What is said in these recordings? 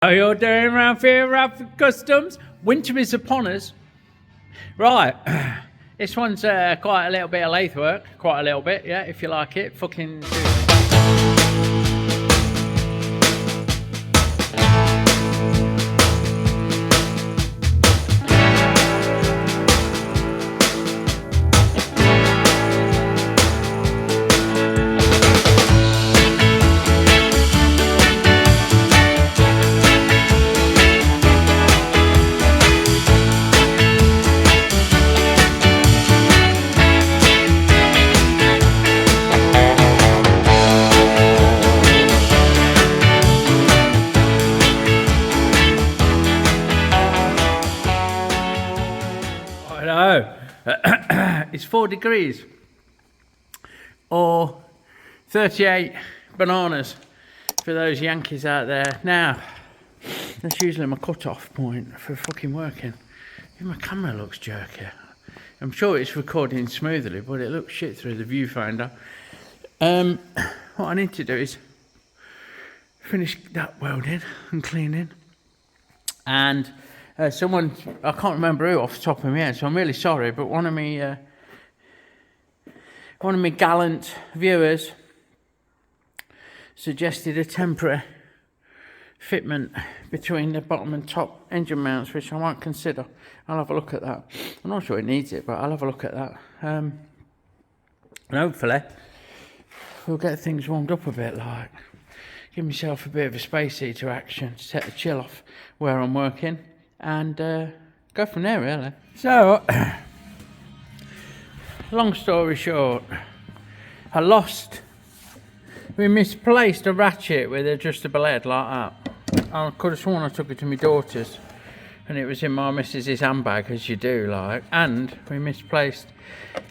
How you're doing around here, Ralfy Customs? Winter is upon us. Right, this one's quite a little bit of lathe work. Quite a little bit, yeah, if you like it. Fucking... It's 4 degrees or 38 bananas for those Yankees out there. Now, that's usually my cut-off point for fucking working. Even my camera looks jerky. I'm sure it's recording smoothly, but it looks shit through the viewfinder. What I need to do is finish that welding and cleaning. And someone, I can't remember who off the top of my head, so I'm really sorry, but one of my gallant viewers suggested a temporary fitment between the bottom and top engine mounts, which I might consider. I'll have a look at that. I'm not sure it needs it, but I'll have a look at that. And hopefully we'll get things warmed up a bit, like give myself a bit of a space heater action to take the chill off where I'm working, and go from there, really. So, long story short, we misplaced a ratchet with adjustable head like that. I could have sworn I took it to my daughter's, and it was in my missus's handbag, as you do, like. And we misplaced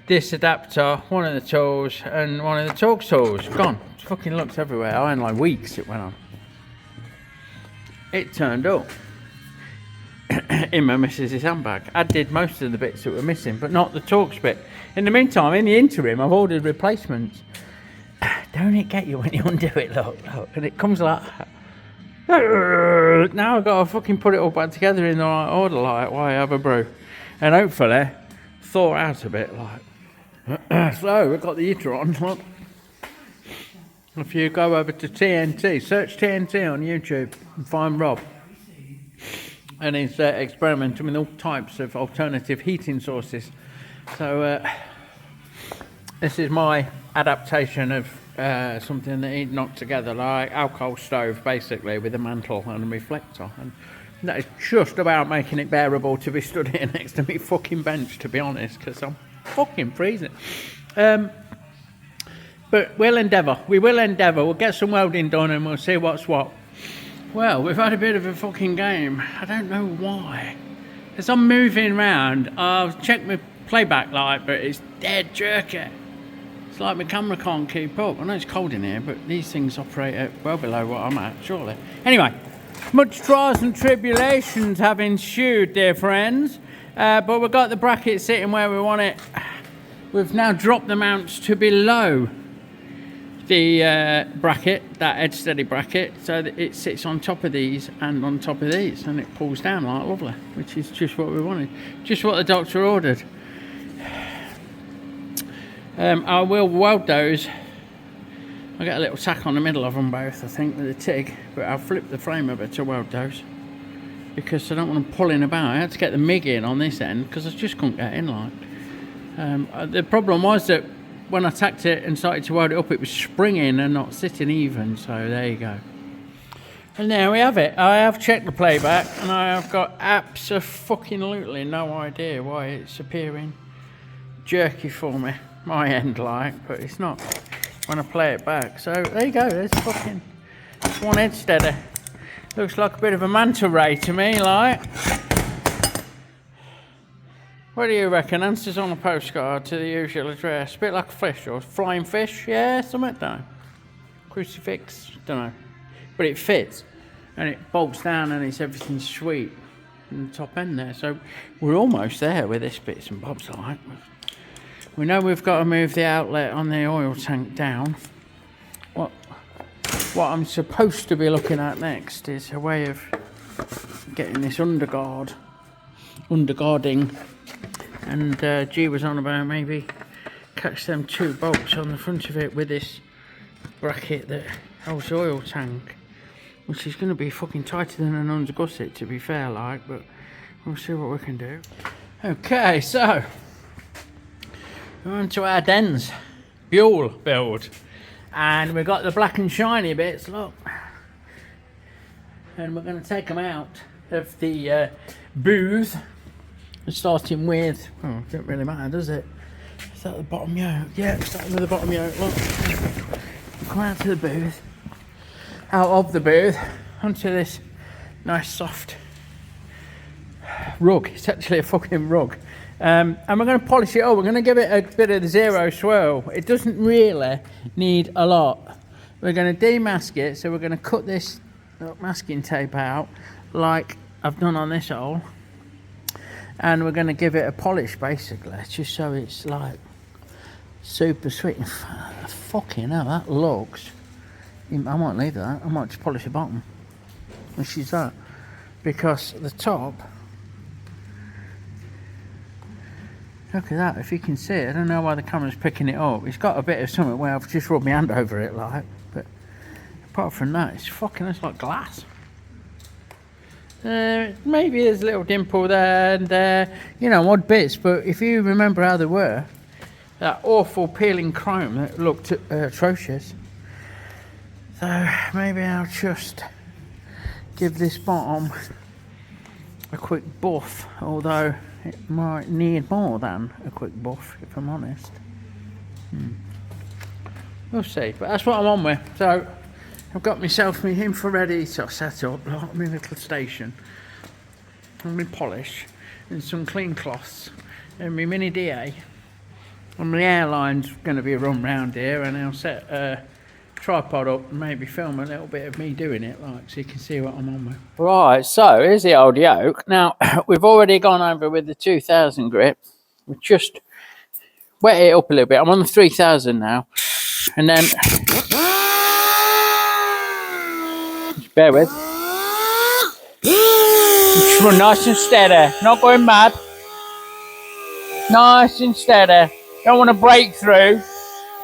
this adapter, one of the tools, and one of the torque tools. Gone. It fucking looked everywhere. I in like weeks it went on. It turned up in my missus's handbag. I did most of the bits that were missing, but not the torques bit. In the meantime, in the interim, I've ordered replacements. Don't it get you when you undo it? Look, and it comes like that. Now I've got to fucking put it all back together in the right order, like why I have a brew, and hopefully thaw out a bit, like. So we've got the heater on. Look. If you go over to TNT, search TNT on YouTube and find Rob, and he's experimenting with all types of alternative heating sources. So this is my adaptation of something that he'd knocked together, like alcohol stove, basically, with a mantle and a reflector. And that is just about making it bearable to be stood here next to me fucking bench, to be honest, because I'm fucking freezing. But we will endeavour, we'll get some welding done and we'll see what's what. Well, we've had a bit of a fucking game. I don't know why. As I'm moving around, I've checked my playback light, but it's dead jerky. It's like my camera can't keep up. I know it's cold in here, but these things operate at well below what I'm at, surely. Anyway, much trials and tribulations have ensued, dear friends. But we've got the bracket sitting where we want it. We've now dropped the mounts to below the bracket, that edge steady bracket, so that it sits on top of these and on top of these, and it pulls down like lovely, which is just what we wanted, just what the doctor ordered. I will weld those. I'll get a little tack on the middle of them both, I think, with a TIG, but I'll flip the frame a bit to weld those because I don't want them pulling about. I had to get the MIG in on this end because I just couldn't get in, like. The problem was that when I tacked it and started to weld it up, it was springing and not sitting even, so there you go. And there we have it. I have checked the playback and I have got absolutely no idea why it's appearing jerky for me, my end, like, but it's not when I play it back. So there you go, there's fucking one edge steady. Looks like a bit of a manta ray to me, like. What do you reckon? Answers on a postcard to the usual address. A bit like a fish or a flying fish, yeah, something, don't know. Crucifix, don't know. But it fits and it bolts down and everything's sweet in the top end there. So we're almost there with this bits and bobs, like. We know we've got to move the outlet on the oil tank down. What I'm supposed to be looking at next is a way of getting this underguarding, and G was on about maybe catch them 2 bolts on the front of it with this bracket that holds the oil tank, which is going to be fucking tighter than an undergusset, to be fair, like, but we'll see what we can do. Okay, so we're on to our dens Buell build, and we've got the black and shiny bits, look, and we're going to take them out of the booth, starting with, oh, it doesn't really matter, does it? Is that the bottom yoke? Yeah, starting with the bottom yoke, look. Come out to the booth, out of the booth, onto this nice soft rug. It's actually a fucking rug. And we're going to polish it up. We're going to give it a bit of the zero swirl. It doesn't really need a lot. We're going to demask it, so we're going to cut this masking tape out like I've done on this hole. And we're going to give it a polish, basically, just so it's like super sweet. Fucking hell, that looks... I might leave that. I might just polish the bottom. Which is that. Because the top... Look at that, if you can see it. I don't know why the camera's picking it up. It's got a bit of something where I've just rubbed my hand over it, like. But apart from that, it's fucking... It's like glass. Maybe there's a little dimple there and there. You know, odd bits. But if you remember how they were... That awful peeling chrome that looked atrocious. So maybe I'll just give this bottom a quick buff, although it might need more than a quick buff, if I'm honest. We'll see, but that's what I'm on with. So I've got myself my infrared heater set up, like my little station, and my polish, and some clean cloths, and my mini DA. And the airline's going to be a run round here, and I'll set a tripod up and maybe film a little bit of me doing it, like, so you can see what I'm on with. Right, so here's the old yoke. Now, we've already gone over with the 2000 grip. We've just wet it up a little bit. I'm on the 3000 now. And then, just bear with. Just run nice and steady, not going mad. Nice and steady. Don't want to break through.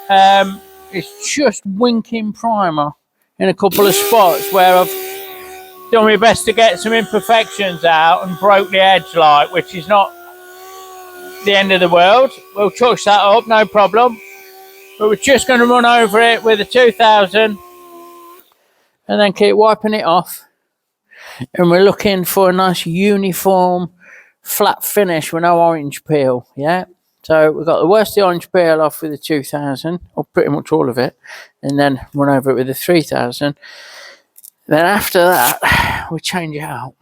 It's just winking primer in a couple of spots where I've done my best to get some imperfections out and broke the edge, like, which is not the end of the world. We'll touch that up, no problem. But we're just going to run over it with a 2000 and then keep wiping it off. And we're looking for a nice uniform flat finish with no orange peel, yeah? So we've got the worst of the orange peel off with the 2000, or pretty much all of it, and then run over it with the 3000. Then after that, we change it out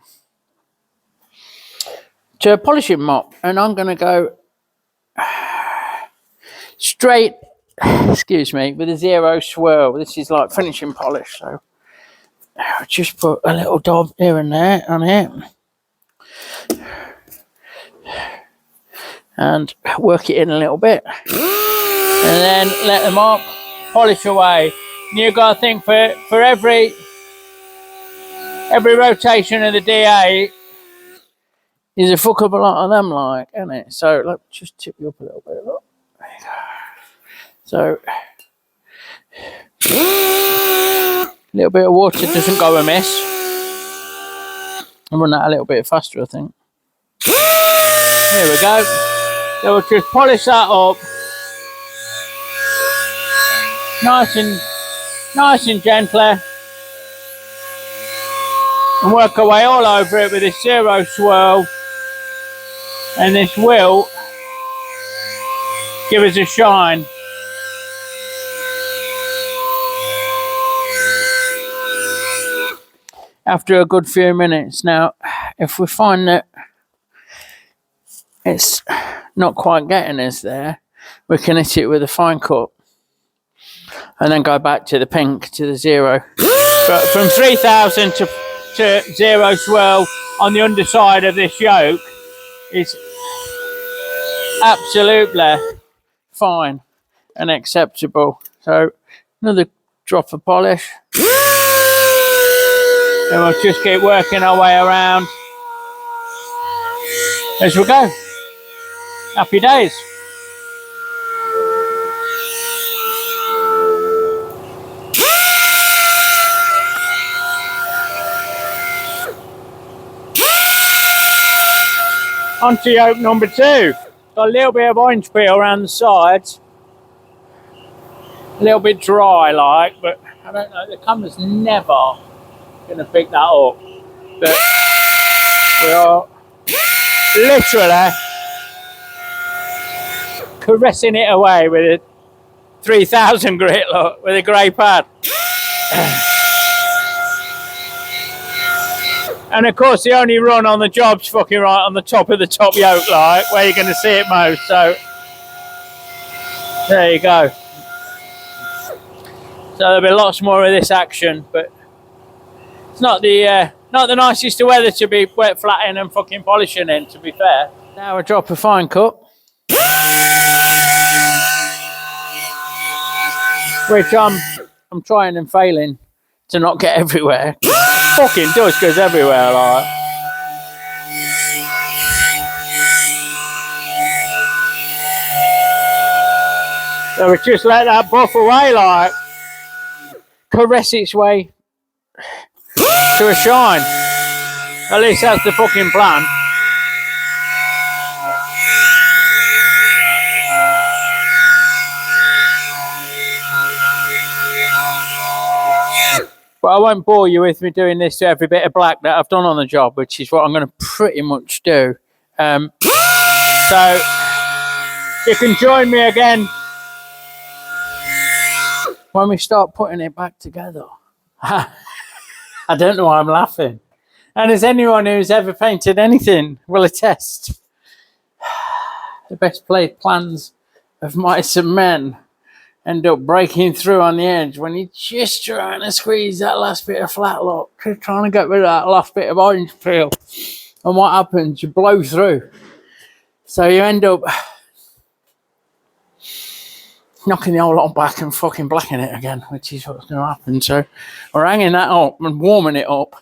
to a polishing mop, and I'm going to go straight, excuse me, with a zero swirl. This is like finishing polish, so I'll just put a little dab here and there on it. And work it in a little bit, and then let them up, polish away. And you've got to think for every rotation of the DA is a fuck up a lot of them, like, isn't it? So let me just tip you up a little bit. Look. There you go. So a little bit of water doesn't go amiss. I'll run that a little bit faster, I think. Here we go. So we'll just polish that up, nice and gently, and work away all over it with this zero swirl, and this will give us a shine. After a good few minutes. Now, if we find that it's not quite getting us there, we can hit it with a fine cut and then go back to the pink, to the zero. But from 3000 to zero swirl on the underside of this yoke is absolutely fine and acceptable. So another drop of polish, And we'll just keep working our way around as we go. Happy days. On to yoke number 2. Got a little bit of orange peel around the sides. A little bit dry like, but I don't know, the camera's never going to pick that up. But we are literally caressing it away with a 3000 grit look, with a grey pad. And of course the only run on the job's fucking right on the top of the top yoke like, where you're going to see it most, so there you go. So there'll be lots more of this action, but it's not the nicest of weather to be wet flatting and fucking polishing in, to be fair. Now a drop of fine cut, which I'm trying and failing to not get everywhere. Fucking dust goes everywhere like. So we just let that buff away like, caress its way to a shine. At least that's the fucking plan. But I won't bore you with me doing this to every bit of black that I've done on the job, which is what I'm going to pretty much do. So you can join me again when we start putting it back together. I don't know why I'm laughing. And as anyone who's ever painted anything will attest, the best laid plans of mice and men end up breaking through on the edge when you're just trying to squeeze that last bit of flat look, just trying to get rid of that last bit of orange peel. And what happens? You blow through. So you end up knocking the whole lot back and fucking blacking it again, which is what's going to happen. So we're hanging that up and warming it up,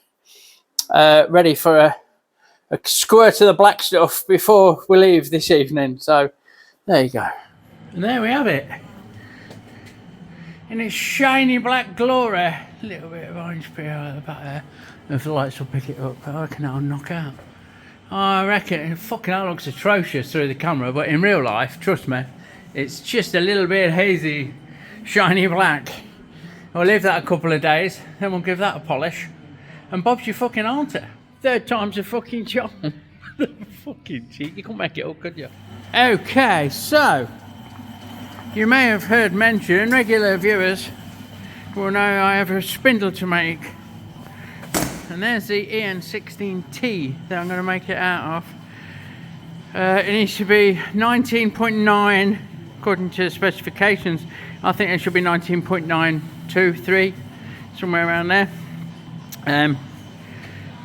ready for a squirt of the black stuff before we leave this evening. So there you go. And there we have it. In its shiny black glory. A little bit of orange peel at the back there. If the lights will pick it up, but I reckon that'll knock out. I reckon, fucking that looks atrocious through the camera, but in real life, trust me, it's just a little bit hazy, shiny black. We'll leave that a couple of days, then we'll give that a polish. And Bob's your fucking answer. 3rd time's a fucking job. Fucking cheat, you couldn't make it up, could you? Okay, so you may have heard mention, regular viewers will know I have a spindle to make. And there's the EN16T that I'm going to make it out of. It needs to be 19.9 according to the specifications. I think it should be 19.923, somewhere around there.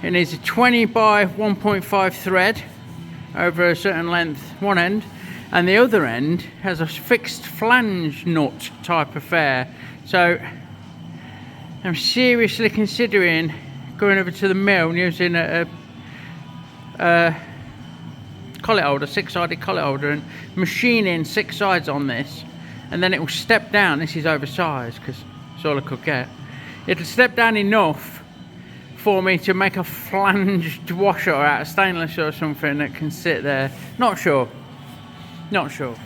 It needs a 20 by 1.5 thread over a certain length, one end. And the other end has a fixed flange nut type affair. So I'm seriously considering going over to the mill and using a collet holder, 6-sided collet holder, and machining 6 sides on this, and then it will step down. This is oversized because it's all I could get. It'll step down enough for me to make a flanged washer out of stainless or something that can sit there. Not sure.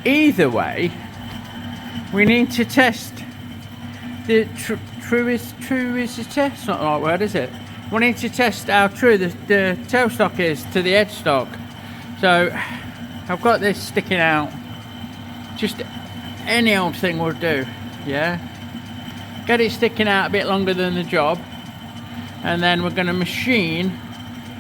Either way, we need to test the true is the test. Not the right word, is it? We need to test how true the tailstock is to the headstock. So I've got this sticking out. Just any old thing will do. Yeah. Get it sticking out a bit longer than the job, and then we're going to machine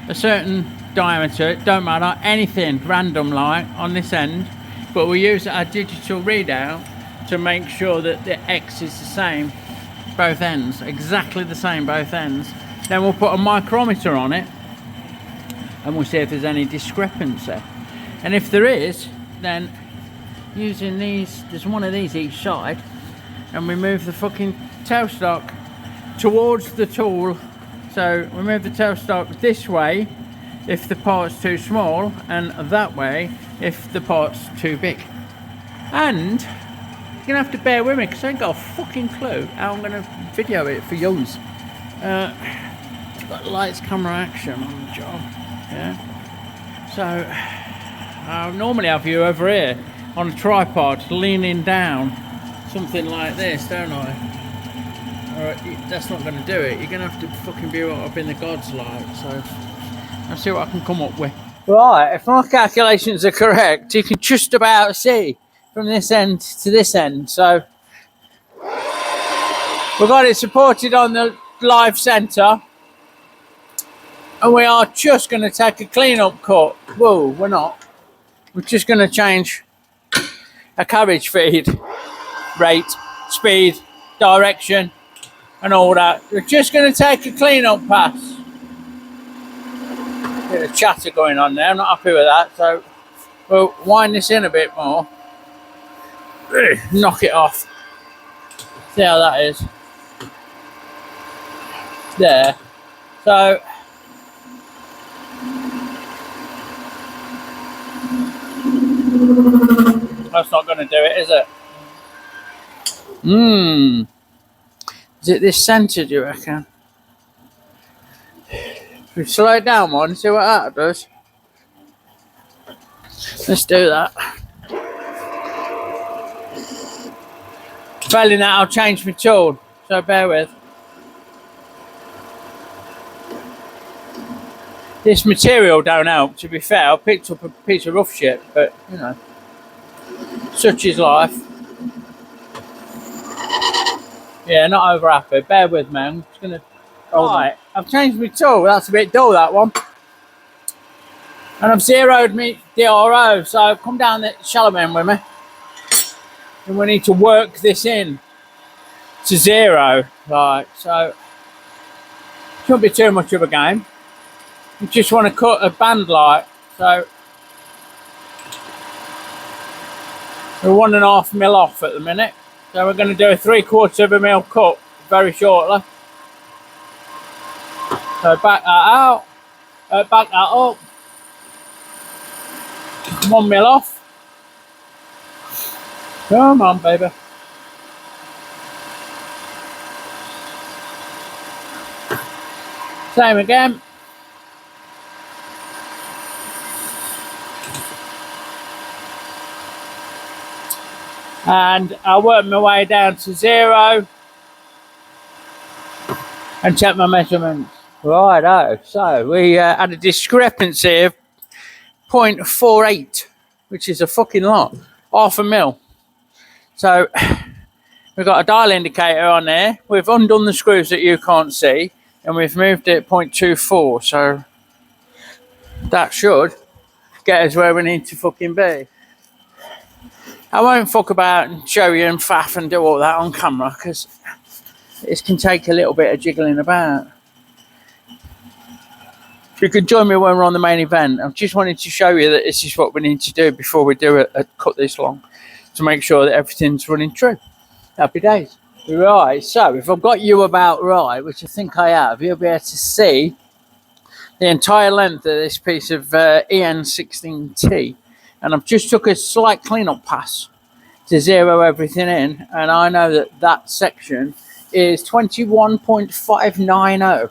a certain diameter. It don't matter, anything random like on this end. But we use our digital readout to make sure that the X is the same both ends, exactly the same both ends. Then we'll put a micrometer on it and we'll see if there's any discrepancy. And if there is, then using these, there's one of these each side, and we move the fucking tailstock towards the tool So we move the tailstock this way if the part's too small, and that way if the part's too big. And you're gonna have to bear with me because I ain't got a fucking clue how I'm gonna video it for yous. Got lights, camera, action on the job. Yeah. So I normally have you over here on a tripod, leaning down, something like this, don't I? Alright, that's not going to do it. You're going to have to fucking be up in the God's light. So I'll see what I can come up with. Right, if my calculations are correct, you can just about see from this end to this end. So we've got it supported on the live centre, and we are just going to take a clean-up cut. Whoa, we're not. We're just going to change a carriage feed, rate, speed, direction, and all that. We're just going to take a clean-up pass. Bit of chatter going on there. I'm not happy with that, so we'll wind this in a bit more. Knock it off. See how that is. There. So that's not going to do it, is it? Is it this centre, do you reckon? If we slow it down one, see what that does. Let's do that. Failing that, I'll change my tool, so bear with. This material don't help, to be fair. I picked up a piece of rough shit, but, you know, such is life. Yeah, not over happy. Bear with me. I'm just gonna. Right, I've changed my tool. That's a bit dull, that one. And I've zeroed my DRO. So come down the shallow end with me, and we need to work this in to 0. Right, so shouldn't be too much of a game. You just want to cut a band light. So we're 1.5 mil off at the minute. So we're going to do a 3/4 mil cut very shortly. So back that out, back that up, 1 mil off. Come on, baby. Same again. And I'll work my way down to 0 and check my measurements. Righto, so we had a discrepancy of 0.48, which is a fucking lot, 0.5 mil. So we've got a dial indicator on there. We've undone the screws that you can't see, and we've moved it 0.24. So that should get us where we need to fucking be. I won't fuck about and show you and faff and do all that on camera because it can take a little bit of jiggling about. You can join me when we're on the main event. I just wanted to show you that this is what we need to do before we do a cut this long to make sure that everything's running true. Happy days. Right, so if I've got you about right, which I think I have, you'll be able to see the entire length of this piece of EN16T. And I've just took a slight clean-up pass to 0 everything in, and I know that that section is 21.590.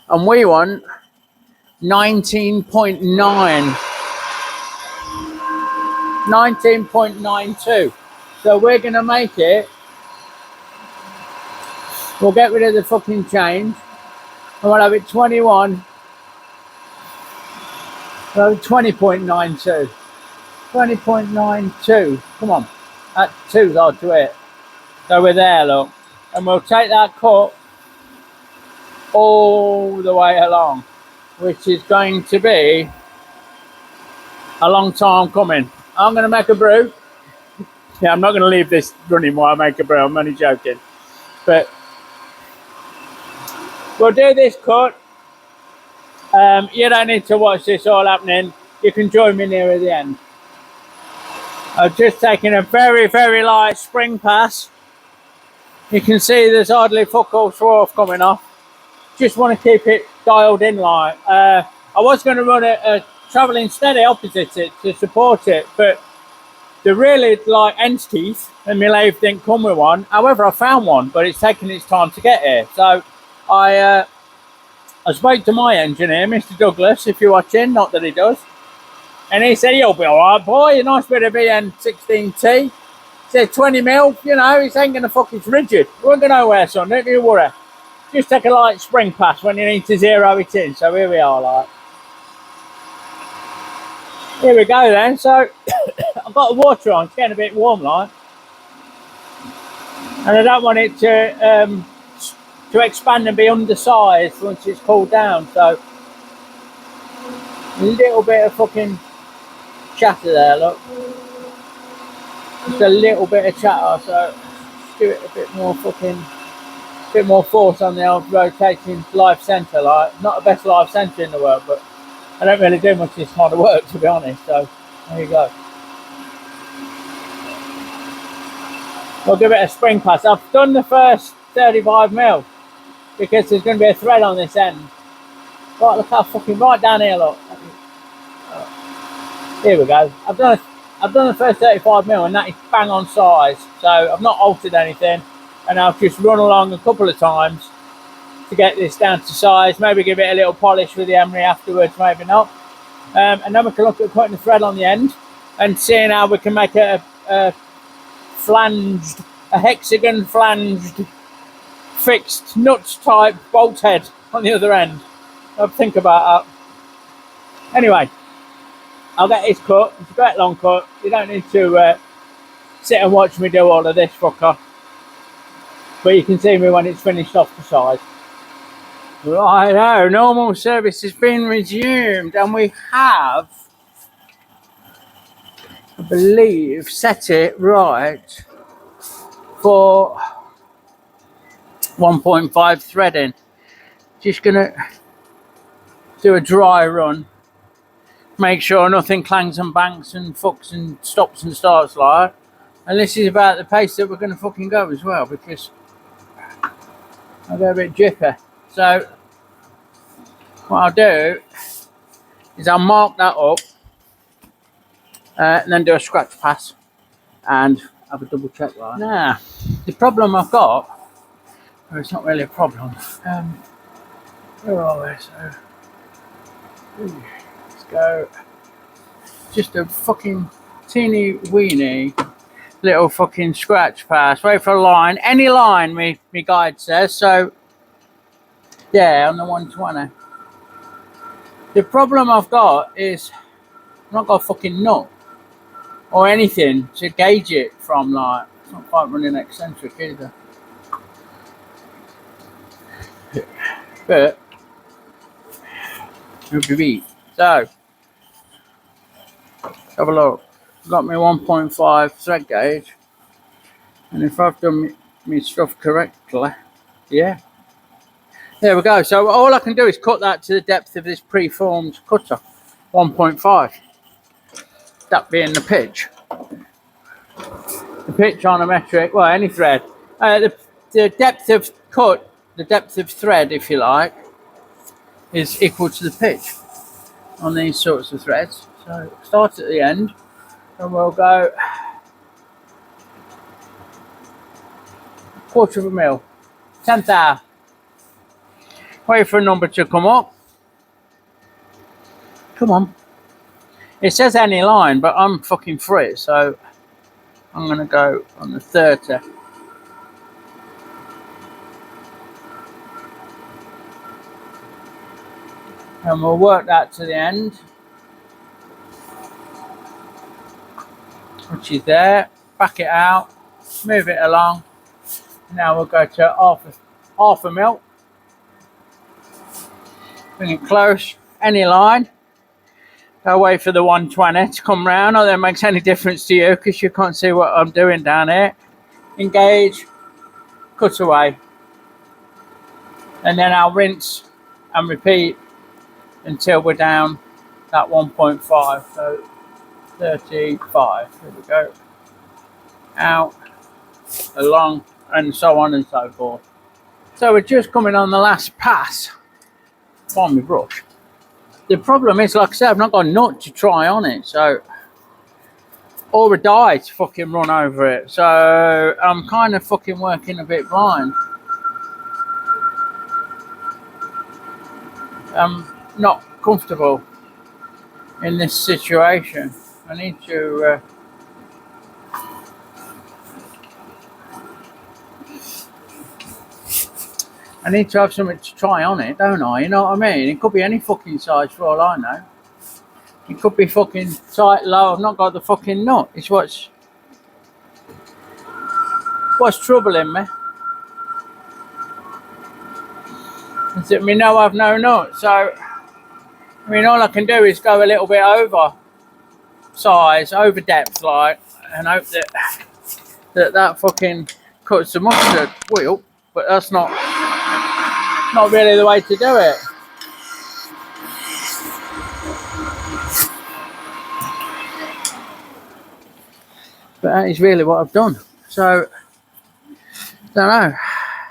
And we want 19.92. So we're going to make it, we'll get rid of the fucking change, and we'll have it 20.92. 20.92. Come on. That 2's hard to hit. So we're there, look. And we'll take that cut all the way along, which is going to be a long time coming. I'm going to make a brew. Yeah, I'm not going to leave this running while I make a brew. I'm only joking. But we'll do this cut. You don't need to watch this all happening. You can join me near the end. I've just taken a very, very light spring pass You can see there's hardly fuck all swarf coming off. Just want to keep it dialed in like. I was going to run a travelling steady opposite it to support it, but the really like entities and my lathe didn't come with one. However, I found one, but it's taken its time to get here. So I spoke to my engineer, Mr. Douglas, if you're watching, not that he does. And he said, you'll be all right, boy, a nice bit of BN16T. He said 20 mil, you know, it ain't going to fuck, it's rigid. We won't go nowhere, son, don't you worry. Just take a light spring pass when you need to zero it in. So here we are, like. Here we go then. So I've got the water on, it's getting a bit warm, like. And I don't want it to expand and be undersized once it's cooled down. So a little bit of fucking chatter there, look. Just a little bit of chatter, so let's give it a bit more fucking, bit more force on the old rotating live centre, like. Not the best live centre in the world, but I don't really do much of this kind of work, to be honest, so there you go. We'll give it a spring pass. I've done the first 35 mil because there's going to be a thread on this end. Right, look how fucking right down here, look. Here we go. I've done the first 35 mil and that is bang on size. So I've not altered anything, and I've just run along a couple of times to get this down to size. Maybe give it a little polish with the emery afterwards, maybe not. And then we can look at putting the thread on the end and seeing how we can make a flanged, a hexagon flanged fixed nuts type bolt head on the other end. I'll think about that. Anyway, I'll get this cut. It's a great long cut. You don't need to sit and watch me do all of this fucker, but you can see me when it's finished off the side. Righto, normal service has been resumed, and we have, I believe, set it right for 1.5 threading. Just gonna do a dry run, make sure nothing clangs and bangs and fucks and stops and starts like that. And this is about the pace that we're gonna fucking go as well, because I go a bit jippy. So what I'll do is I'll mark that up and then do a scratch pass and have a double check like that. Now, the problem I've got, well, it's not really a problem. Where are we? So let's go. Just a fucking teeny weeny little fucking scratch pass. Wait for a line. Any line, me guide says. So yeah, on the 120. The problem I've got is I've not got a fucking nut or anything to gauge it from, like. It's not quite running eccentric either. But it'll be beat. So have a look. I've got my 1.5 thread gauge, and if I've done my stuff correctly, yeah, there we go. So all I can do is cut that to the depth of this preformed cutter, 1.5. That being the pitch. The pitch on a metric, well, any thread. The depth of cut, the depth of thread, if you like, is equal to the pitch on these sorts of threads. So start at the end, and we'll go 1/4 mil, 10th. Wait for a number to come up. Come on. It says any line, but I'm fucking free, so I'm gonna go on the 30. And we'll work that to the end, which is there. Back it out, move it along. Now we'll go to half a mil. Bring it close, any line. I'll wait for the 120 to come round. Not that it makes any difference to you because you can't see what I'm doing down here. Engage, cut away. And then I'll rinse and repeat until we're down that 1.5. So 35. Here we go. Out, along, and so on and so forth. So we're just coming on the last pass. Find my brush. The problem is, like I said, I've not got a nut to try on it, so or a die to fucking run over it. So I'm kind of fucking working a bit blind. I'm not comfortable in this situation. I need to have something to try on it, don't I? You know what I mean? It could be any fucking size for all I know. It could be fucking tight, low. I've not got the fucking nut. It's what's troubling me. Is that me know I've no nut. So, I mean, all I can do is go a little bit over size, over depth, like, and hope that fucking cuts the mustard wheel. But that's not really the way to do it. But that is really what I've done. So, don't know.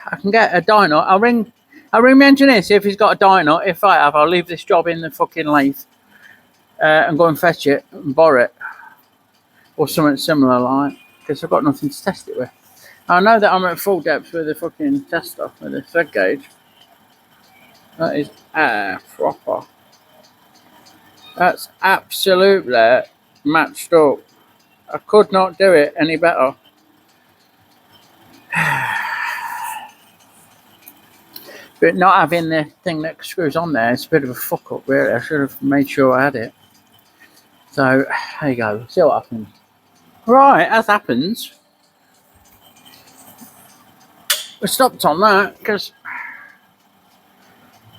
I can get a die nut. I'll ring my engineer, see if he's got a die nut. If I have, I'll leave this job in the fucking lathe and go and fetch it and borrow it. Or something similar like, because I've got nothing to test it with. I know that I'm at full depth with the fucking tester, with the thread gauge. That is proper. That's absolutely matched up. I could not do it any better. But not having the thing that screws on there, it's a bit of a fuck up really. I should have made sure I had it. So, there you go, see what happens. Right, as happens, we stopped on that because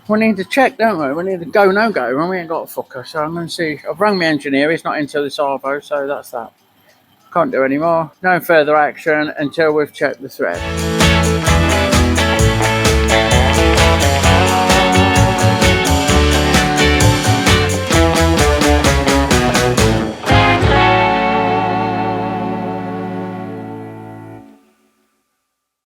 we need to check, don't we? We need to go, no go, and we ain't got a fucker. So I'm going to see. I've rang my engineer, he's not into the servo, so that's that. Can't do any more. No further action until we've checked the thread.